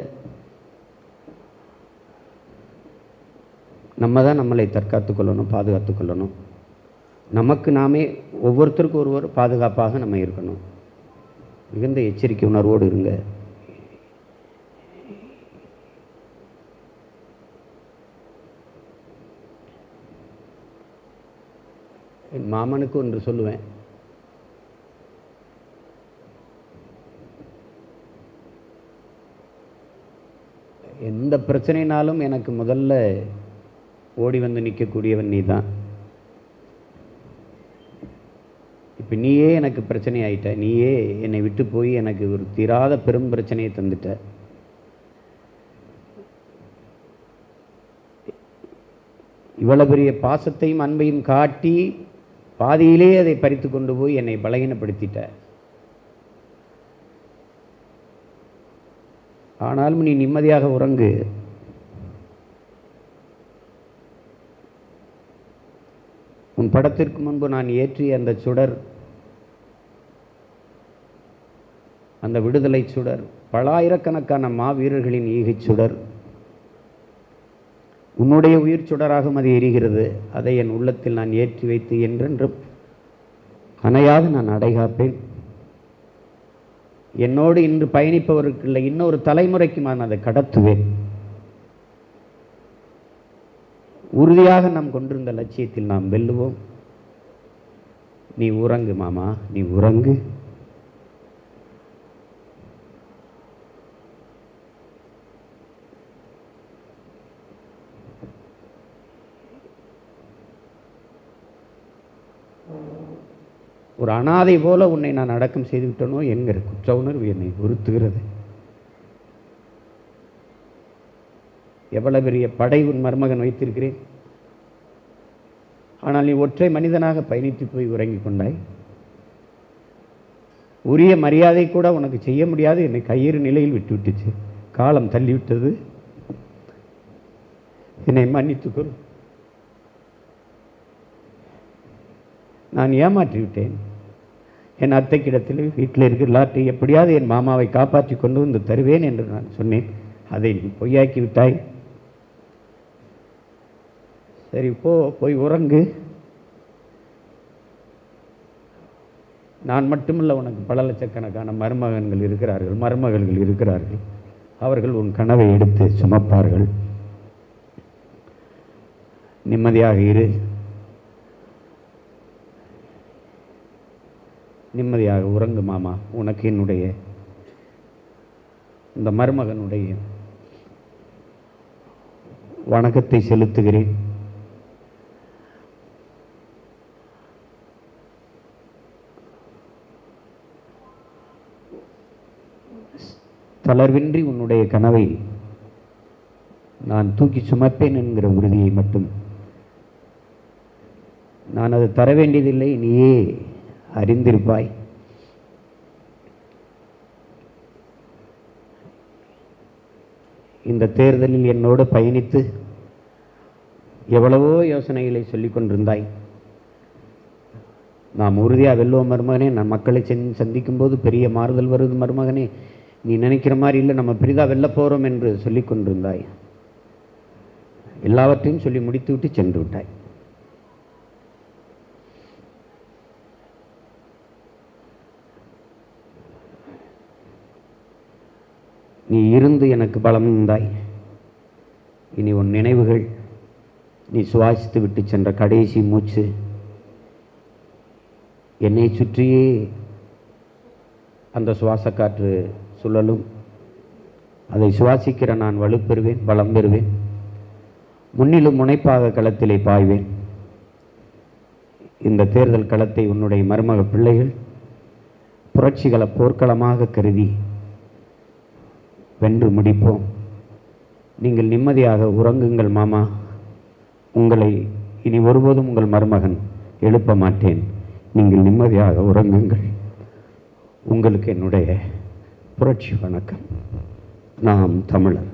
நம்ம தான் நம்மளை தற்காத்து கொள்ளணும், பாதுகாத்து கொள்ளணும். நமக்கு நாமே ஒவ்வொருத்தருக்கும் ஒருவர் பாதுகாப்பாக நம்ம இருக்கணும். மிகுந்த எச்சரிக்கை உணர்வோடு இருங்க. என் மாமனுக்கு ஒன்று சொல்லுவேன், எந்த பிரச்சனைனாலும் எனக்கு முதல்ல ஓடி நிற்கக்கூடியவன் நீ தான். இப்போ நீயே எனக்கு பிரச்சனை ஆயிட்ட, நீயே என்னை விட்டு போய் எனக்கு ஒரு தீராத பெரும் பிரச்சனையை தந்துட்ட. இவ்வளவு பெரிய பாசத்தையும் அன்பையும் காட்டி பாதியிலே அதை பறித்து கொண்டு போய் என்னை பலகீனப்படுத்திட்ட. ஆனாலும் நீ நிம்மதியாக உறங்கு. உன் படத்திற்கு முன்பு நான் ஏற்றிய அந்த சுடர், அந்த விடுதலை சுடர், பலாயிரக்கணக்கான மாவீரர்களின் ஈகை சுடர், உன்னுடைய உயிர் சுடராகவும் அது எரிகிறது. அதை என் உள்ளத்தில் நான் ஏற்றி வைத்து என்றென்றும் அணையாது நான் அடைகாப்பேன். என்னோடு இன்று பயணிப்பவருக்கு இல்லை, இன்னொரு தலைமுறைக்கு நான் அதை கடத்துவேன். உறுதியாக நாம் கொண்டிருந்த லட்சியத்தில் நாம் வெல்லுவோம். நீ உறங்கு மாமா, நீ உறங்கு. ஒரு அனாதை போல உன்னை நான் அடக்கம் செய்து விட்டனோ என்கிற குற்ற உணர்வு என்னை உறுத்துகிறது. எவ்வளவு பெரிய படை உன் மருமகன் வைத்திருக்கிறேன். ஆனால் நீ ஒற்றை மனிதனாக பயணித்து போய் உறங்கிக் கொண்டாய். உரிய மரியாதை கூட உனக்கு செய்ய முடியாது. என்னை கையேறு நிலையில் விட்டுவிட்டுச்சு. காலம் தள்ளிவிட்டது. என்னை மன்னித்துக்கொள். நான் ஏமாற்றிவிட்டேன். என் அத்தைக்கிடத்தில் வீட்டில் இருக்கிற எல்லாத்தையும் எப்படியாவது என் மாமாவை காப்பாற்றி கொண்டு வந்து தருவேன் என்று நான் சொன்னேன். அதை நீ பொய்யாக்கி விட்டாய். சரி, போய் உறங்கு. நான் மட்டுமல்ல, உனக்கு பல லட்சக்கணக்கான மருமகன்கள் இருக்கிறார்கள், மருமகள்கள் இருக்கிறார்கள். அவர்கள் உன் கனவை எடுத்து சுமப்பார்கள். நிம்மதியாக இரு. நிம்மதியாக உறங்கு மாமா. உனக்கு என்னுடைய இந்த மருமகனுடைய வணக்கத்தை செலுத்துகிறேன். தளர்வின்றி உன்னுடைய கனவை நான் தூக்கி சுமப்பேன் என்கிற உறுதியை மட்டும். நான் அது தர வேண்டியதில்லை, நீயே அறிந்திருப்பாய். இந்த தேர்தலில் என்னோடு பயணித்து எவ்வளவோ யோசனைகளை சொல்லிக் கொண்டிருந்தாய். நாம் உறுதியாக வெல்லுவோம் மருமகனே, நான் மக்களை சந்திக்கும் போது பெரிய மாறுதல் வருது மருமகனே, நீ நினைக்கிற மாதிரி இல்லை, நம்ம பெரிதாக வெல்ல போகிறோம் என்று சொல்லி கொண்டிருந்தாய். எல்லாவற்றையும் சொல்லி முடித்துவிட்டு சென்று விட்டாய். நீ இருந்து எனக்கு பலம் தந்தாய். இனி உன் நினைவுகள், நீ சுவாசித்து விட்டு சென்ற கடைசி மூச்சு என்னை சுற்றியே அந்த சுவாச காற்று சுழலும். அதை சுவாசிக்கிற நான் வலுப்பெறுவேன், பலம் பெறுவேன். முன்னிலும் முனைப்பாக களத்திலே பாய்வேன். இந்த தேர்தல் களத்தை உன்னுடைய மருமக பிள்ளைகள் புரட்சிகள போர்க்களமாக கருதி வென்று முடிப்போம். நீங்கள் நிம்மதியாக உறங்குங்கள் மாமா. உங்களை இனி ஒருபோதும் உங்கள் மருமகன் எழுப்ப மாட்டேன். நீங்கள் நிம்மதியாக உறங்குங்கள். உங்களுக்கு என்னுடைய புரட்சி வணக்கம். நாம் தமிழர்.